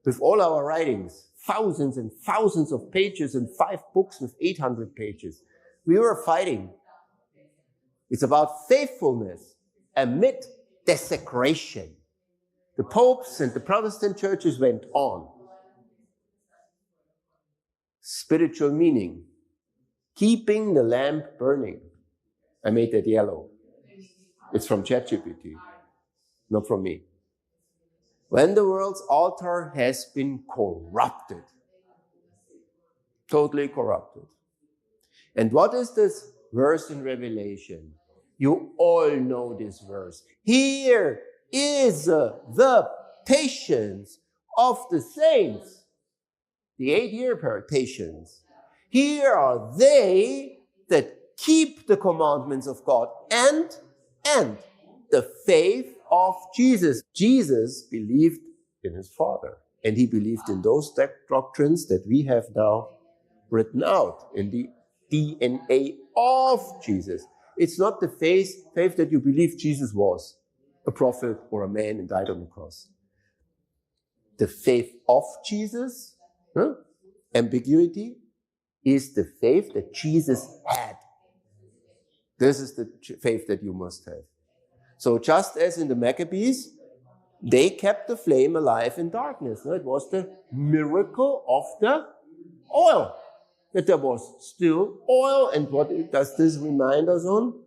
with all our writings, thousands and thousands of pages and 5 books with 800 pages. We were fighting. It's about faithfulness amid desecration. The popes and the Protestant churches went on. Spiritual meaning. Keeping the lamp burning. I made that yellow. It's from ChatGPT, not from me. When the world's altar has been corrupted. Totally corrupted. And what is this verse in Revelation? You all know this verse. Here is the patience of the saints. The 8-year patience. Here are they that keep the commandments of God and the faith of Jesus. Jesus believed in his Father, and he believed in those doctrines that we have now written out in the DNA of Jesus. It's not the faith that you believe Jesus was a prophet or a man and died on the cross. The faith of Jesus, ambiguity, is the faith that Jesus had. This is the faith that you must have. So just as in the Maccabees, they kept the flame alive in darkness. It was the miracle of the oil. That there was still oil. And what does this remind us on?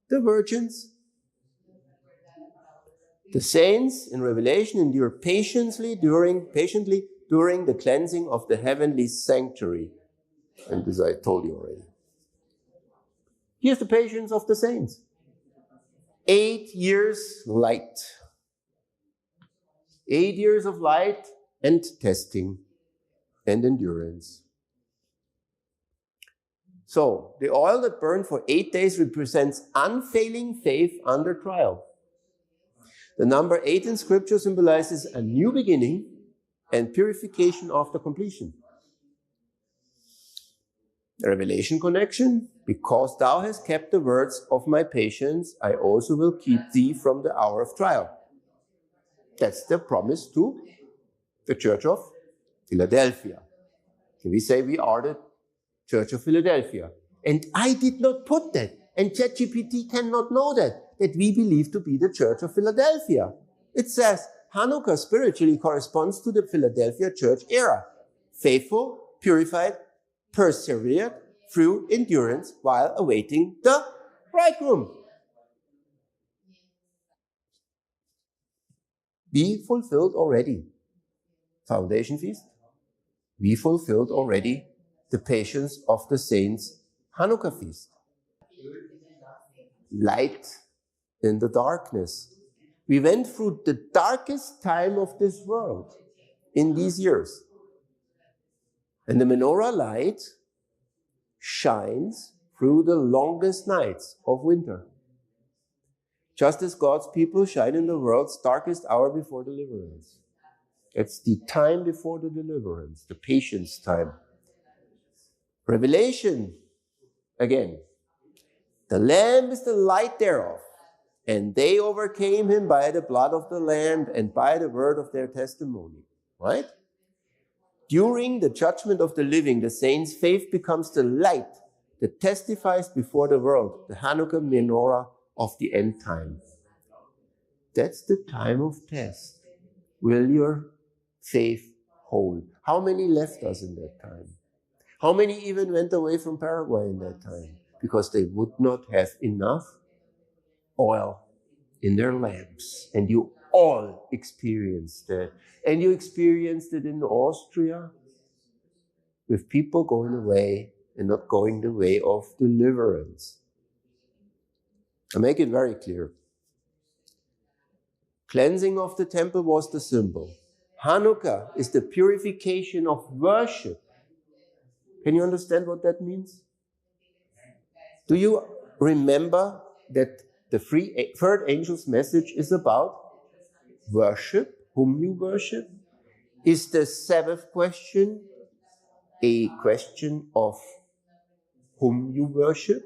The virgins. The saints in Revelation endure patiently during the cleansing of the heavenly sanctuary. And this I told you already. Here's the patience of the saints. 8 years light. 8 years of light and testing and endurance. So, the oil that burned for 8 days represents unfailing faith under trial. The number 8 in Scripture symbolizes a new beginning and purification after completion. The Revelation connection, because thou hast kept the words of my patience, I also will keep thee from the hour of trial. That's the promise to the Church of Philadelphia. We say we are the Church of Philadelphia. And I did not put that. And ChatGPT cannot know that we believe to be the Church of Philadelphia. It says Hanukkah spiritually corresponds to the Philadelphia church era. Faithful, purified, persevered through endurance while awaiting the bridegroom. We fulfilled already Foundation Feast. We fulfilled already the patience of the saints Hanukkah Feast. Light in the darkness. We went through the darkest time of this world in these years. And the menorah light shines through the longest nights of winter. Just as God's people shine in the world's darkest hour before deliverance. It's the time before the deliverance, the patience time. Revelation, again. The Lamb is the light thereof, and they overcame him by the blood of the Lamb and by the word of their testimony. Right? During the judgment of the living, the saints' faith becomes the light that testifies before the world, the Hanukkah menorah of the end time. That's the time of test. Will your faith hold? How many left us in that time? How many even went away from Paraguay in that time? Because they would not have enough oil in their lamps. And you all experienced that. And you experienced it in Austria with people going away and not going the way of deliverance. I make it very clear. Cleansing of the temple was the symbol. Hanukkah is the purification of worship. Can you understand what that means? Do you remember that the third angel's message is about worship, whom you worship? Is the seventh question a question of whom you worship?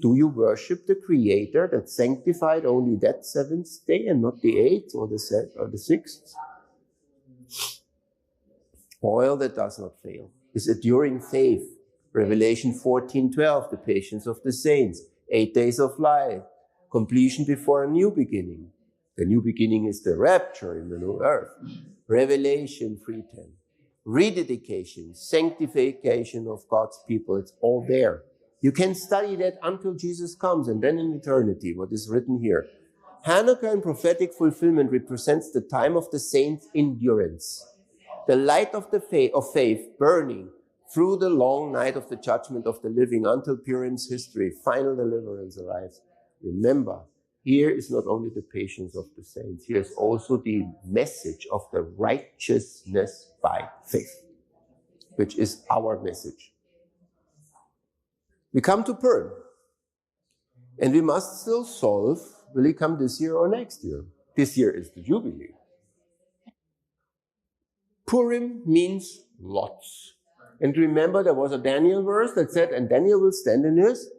Do you worship the Creator that sanctified only that seventh day and not the eighth or the sixth? Oil that does not fail is enduring faith. Revelation 14:12, the patience of the saints. 8 days of life. Completion before a new beginning. The new beginning is the rapture in the new earth. Revelation 3:10. Rededication, sanctification of God's people. It's all there. You can study that until Jesus comes and then in eternity, what is written here. Hanukkah in prophetic fulfillment represents the time of the saints' endurance. The light of the faith burning through the long night of the judgment of the living until Purim's history, final deliverance arrives. Remember, here is not only the patience of the saints, here is also the message of the righteousness by faith, which is our message. We come to Purim, and we must still solve, will he come this year or next year? This year is the Jubilee. Purim means lots. And remember, there was a Daniel verse that said, and Daniel will stand in his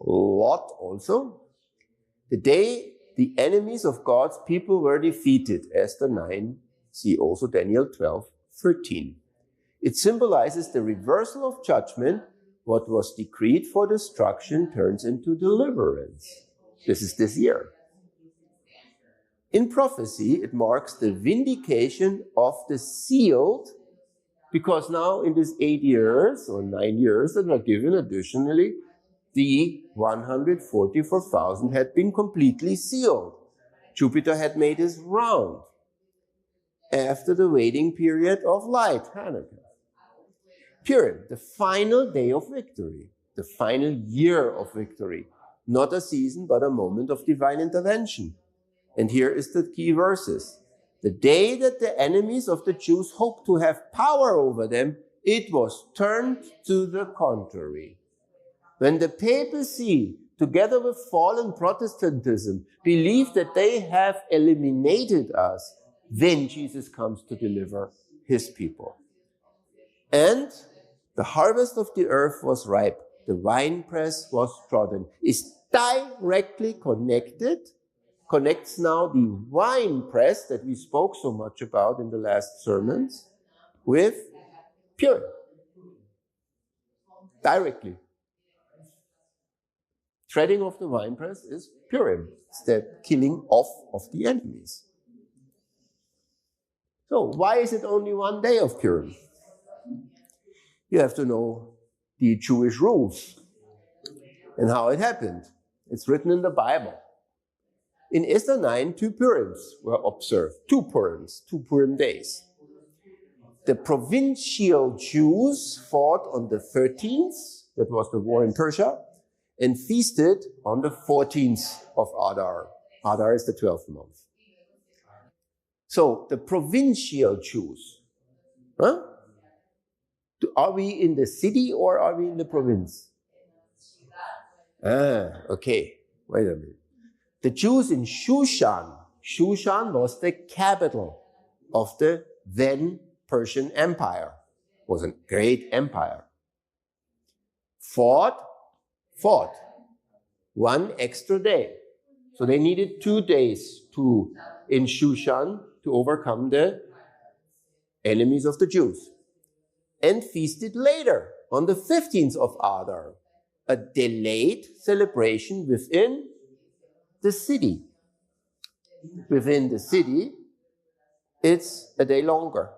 lot also. The day the enemies of God's people were defeated, Esther 9, see also Daniel 12:13. It symbolizes the reversal of judgment. What was decreed for destruction turns into deliverance. This is this year. In prophecy, it marks the vindication of the sealed, because now in these 8 years or 9 years that were given additionally, the 144,000 had been completely sealed. Jupiter had made his round after the waiting period of light, Hanukkah. Purim, the final day of victory, the final year of victory, not a season, but a moment of divine intervention. And here is the key verses. The day that the enemies of the Jews hoped to have power over them, it was turned to the contrary. When the papacy, together with fallen Protestantism, believed that they have eliminated us, then Jesus comes to deliver his people. And the harvest of the earth was ripe. The winepress was trodden. Is directly connects now the winepress that we spoke so much about in the last sermons with Purim. Directly. Treading of the winepress is Purim. It's the killing off of the enemies. So why is it only one day of Purim? You have to know the Jewish rules and how it happened. It's written in the Bible. In Esther 9, 2 Purims were observed. 2 Purims, 2 Purim days. The provincial Jews fought on the 13th, that was the war in Persia, and feasted on the 14th of Adar. Adar is the 12th month. So the provincial Jews, are we in the city or are we in the province? Okay, wait a minute. The Jews in Shushan was the capital of the then Persian Empire. It was a great empire. Fought 1 extra day. So they needed 2 days in Shushan to overcome the enemies of the Jews. And feasted later on the 15th of Adar, a delayed celebration within the city. Within the city, it's a day longer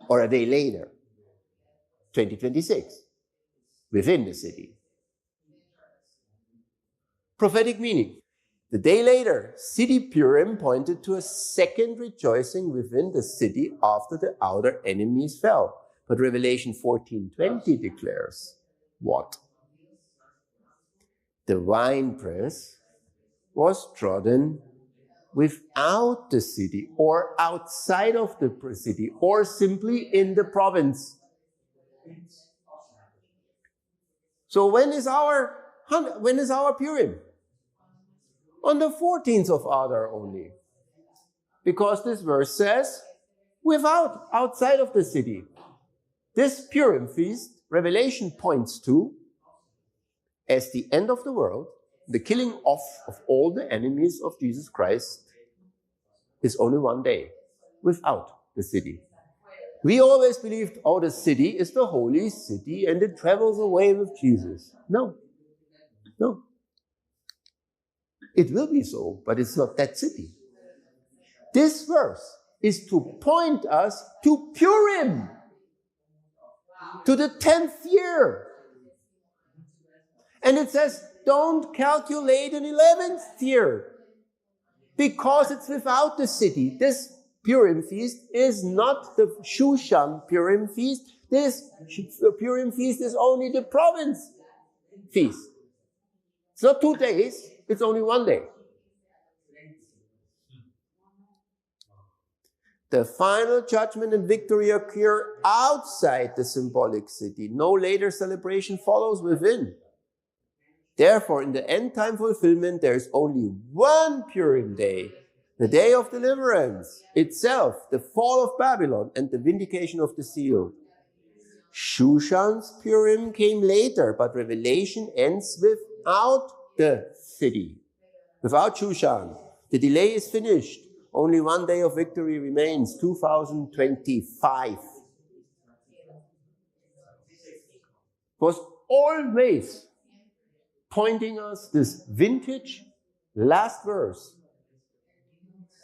or a day later, 2026, within the city. Prophetic meaning. The day later, city Purim pointed to a second rejoicing within the city after the outer enemies fell. But Revelation 14:20 declares what? The winepress was trodden without the city or outside of the city or simply in the province. So when is our Purim? On the 14th of Adar only. Because this verse says, outside of the city. This Purim feast, Revelation points to, as the end of the world, the killing off of all the enemies of Jesus Christ is only one day, without the city. We always believed, oh, the city is the holy city and it travels away with Jesus. No. No. It will be so, but it's not that city. This verse is to point us to Purim, to the 10th year. And it says, don't calculate an 11th year, because it's without the city. This Purim feast is not the Shushan Purim feast. This Purim feast is only the province feast. It's not 2 days, it's only 1 day. The final judgment and victory occur outside the symbolic city. No later celebration follows within. Therefore, in the end time fulfillment, there is only one Purim day, the day of deliverance itself, the fall of Babylon and the vindication of the seal. Shushan's Purim came later, but Revelation ends without the city, without Shushan. The delay is finished. Only 1 day of victory remains, 2025. Was always pointing us this vintage last verse.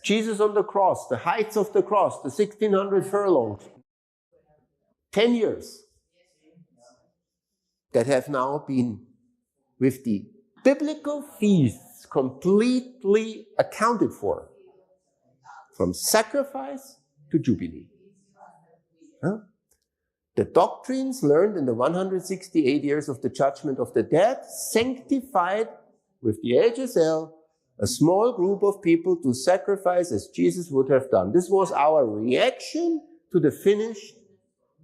Jesus on the cross, the heights of the cross, the 1600 furlongs. 10 years that have now been, with the biblical feasts, completely accounted for. From sacrifice to jubilee. Huh? The doctrines learned in the 168 years of the judgment of the dead sanctified with the HSL a small group of people to sacrifice as Jesus would have done. This was our reaction to the finished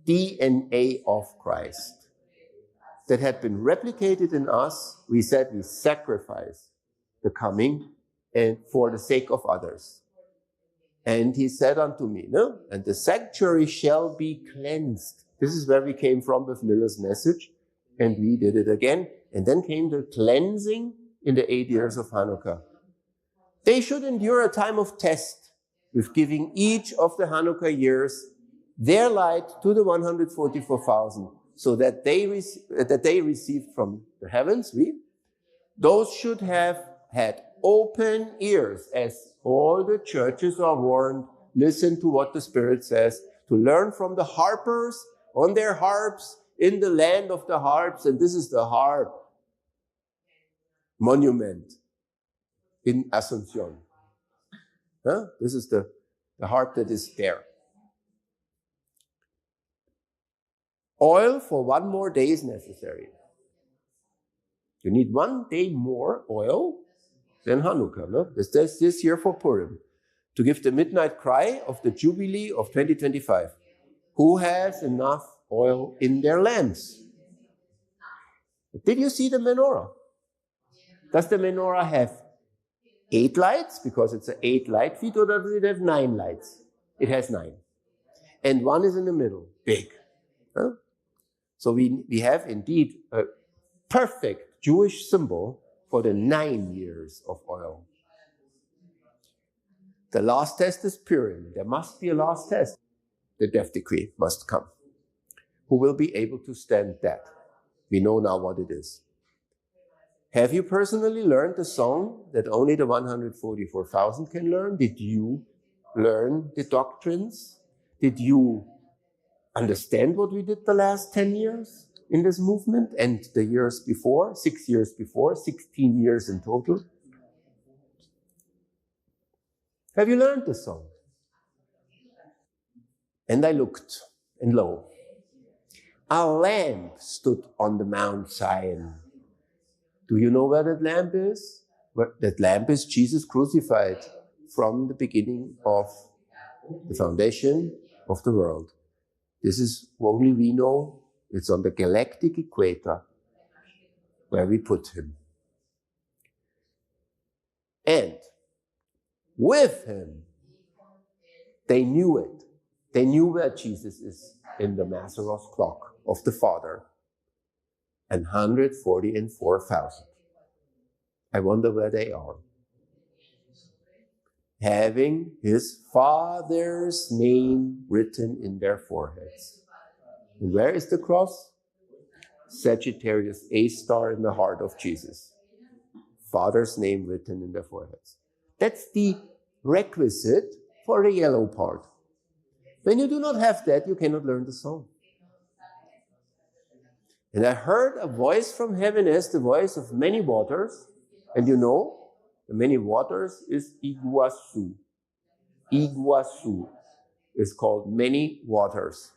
DNA of Christ that had been replicated in us. We said we sacrifice the coming and for the sake of others. And he said unto me, no, and the sanctuary shall be cleansed. This is where we came from with Miller's message, and we did it again. And then came the cleansing in the 8 years of Hanukkah. They should endure a time of test with giving each of the Hanukkah years their light to the 144,000, so that they received from the heavens, those should have had open ears, as all the churches are warned. Listen to what the Spirit says, to learn from the harpers on their harps in the land of the harps. And this is the harp monument in Asunción. Huh? This is the harp that is there. Oil for 1 more day is necessary. You need 1 day more oil than Hanukkah. No? This year for Purim, to give the midnight cry of the Jubilee of 2025. Who has enough oil in their lamps? Did you see the menorah? Does the menorah have 8 lights, because it's an 8 light feet, or does it have 9 lights? It has 9. And 1 is in the middle, big. Huh? So we have indeed a perfect Jewish symbol for the 9 years of oil. The last test is Purim. There must be a last test. The death decree must come. Who will be able to stand that? We know now what it is. Have you personally learned the song that only the 144,000 can learn? Did you learn the doctrines? Did you understand what we did the last 10 years in this movement and the years before, 6 years before, 16 years in total? Have you learned the song? And I looked, and lo, a lamp stood on the Mount Zion. Do you know where that lamp is? That lamp is Jesus crucified from the beginning of the foundation of the world. This is only we know. It's on the galactic equator where we put him. And with him, they knew it. They knew where Jesus is in the Maseros clock of the Father. And 144,000. I wonder where they are. having his Father's name written in their foreheads. And where is the cross? Sagittarius, A star in the heart of Jesus. Father's name written in their foreheads. That's the requisite for the yellow part. When you do not have that, you cannot learn the song. And I heard a voice from heaven as the voice of many waters. And you know, the many waters is Iguazu. Iguazu is called many waters.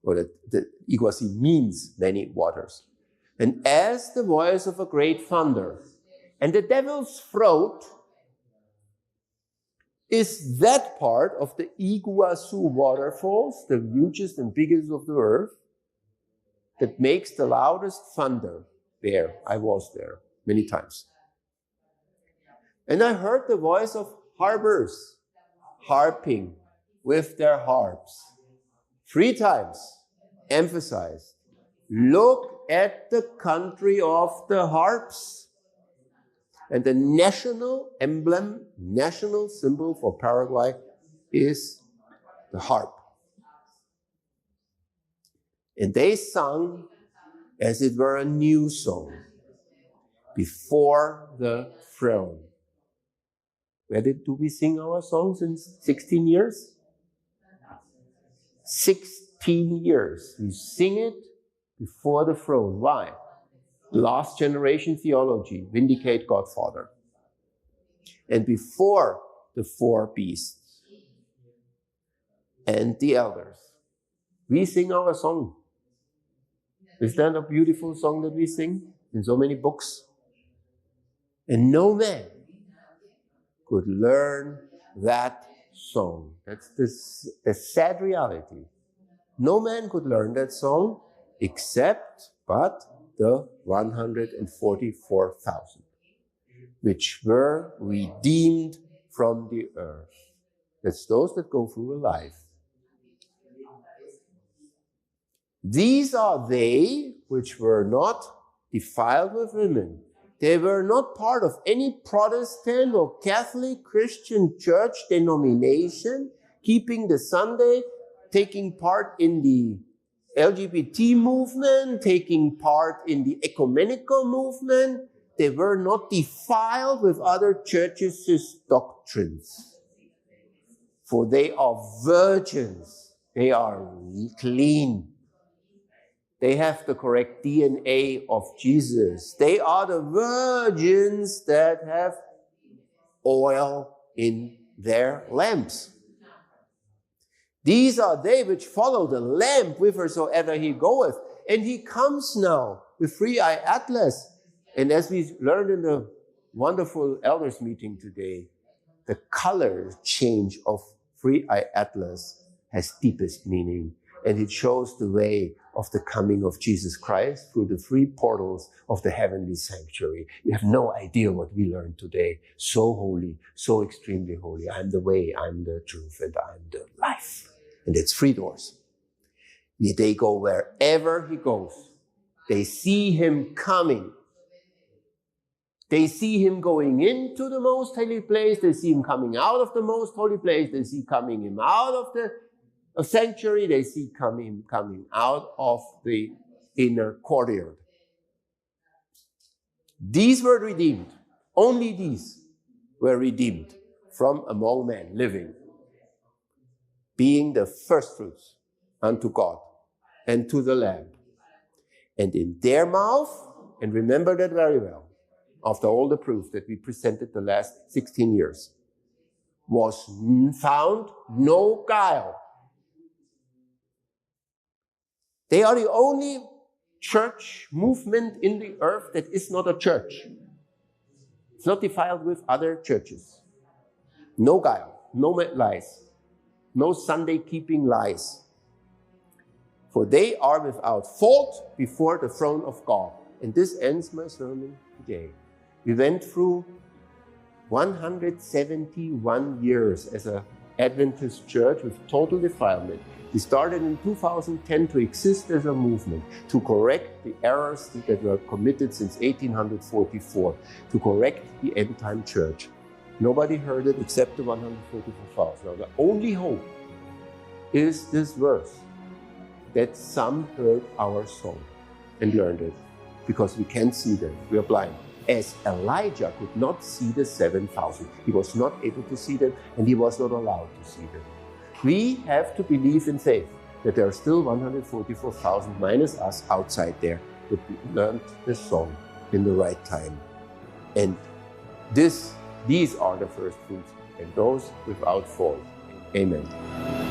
Or the Iguazu means many waters. And as the voice of a great thunder. And the devil's throat is that part of the Iguazu waterfalls, the hugest and biggest of the earth, that makes the loudest thunder there. I was there many times. And I heard the voice of harpers harping with their harps. 3 times emphasized. Look at the country of the harps. And the national emblem, national symbol for Paraguay is the harp. And they sung as it were a new song before the throne. Where do we sing our songs in 16 years? 16 years. We sing it before the throne. Why? Last generation theology, vindicate God Father. And before the 4 beasts and the elders, we sing our song. Is that a beautiful song that we sing in so many books? And no man could learn that song. That's the sad reality. No man could learn that song except but the 144,000, which were redeemed from the earth. That's those that go through a life. These are they which were not defiled with women. They were not part of any Protestant or Catholic Christian church denomination, keeping the Sunday, taking part in the LGBT movement, taking part in the ecumenical movement. They were not defiled with other churches' doctrines. For they are virgins. They are clean. They have the correct DNA of Jesus. They are the virgins that have oil in their lamps. These are they which follow the Lamb whithersoever he goeth. And he comes now with 3-eyed Atlas. And as we learned in the wonderful elders meeting today, the color change of 3-eyed Atlas has deepest meaning. And it shows the way of the coming of Jesus Christ through the 3 portals of the heavenly sanctuary. You have no idea what we learned today. So holy, so extremely holy. I'm the way, I'm the truth, and I'm the life. And it's 3 doors. They go wherever he goes. They see him coming. They see him going into the most holy place. They see him coming out of the most holy place. They see coming him out of the sanctuary. They see coming out of the inner courtyard. These were redeemed. Only these were redeemed from among men living, being the firstfruits unto God and to the Lamb. And in their mouth, and remember that very well, after all the proof that we presented the last 16 years, was found no guile. They are the only church movement in the earth that is not a church. It's not defiled with other churches. No guile, no lies, no Sunday keeping lies. For they are without fault before the throne of God. And this ends my sermon today. We went through 171 years as an Adventist church with total defilement. We started in 2010 to exist as a movement, to correct the errors that were committed since 1844, to correct the end-time church. Nobody heard it except the 144,000. Now, the only hope is this verse, that some heard our song and learned it, because we can't see them. We are blind. As Elijah could not see the 7,000, he was not able to see them, and he was not allowed to see them. We have to believe in faith that there are still 144,000 minus us outside there that learned the song in the right time. And these are the first fruits, and those without fault. Amen.